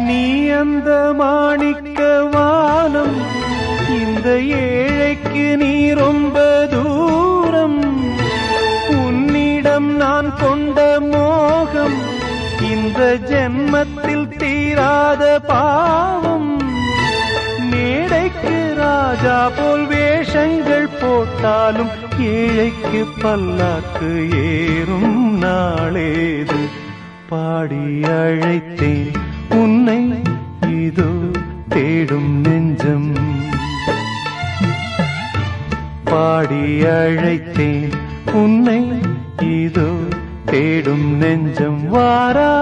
நீ அந்த மாணிக்க வானம், இந்த ஏழைக்கு நீ ரொம்ப தூரம். உன்னிடம் நான் கொண்ட மோகம் இந்த ஜென்மத்தில் தீராத பாவம். மேடைக்கு ராஜா போல் வேஷங்கள் போட்டாலும் ஏழைக்கு பல்லாக்கு ஏறும் நாளேது. பாடி அழைத்தேன் உன்னை, இதோ தேடும் நெஞ்சம். பாடி அழைத்தேன் உன்னை, இதோ தேடும் நெஞ்சம். வாரா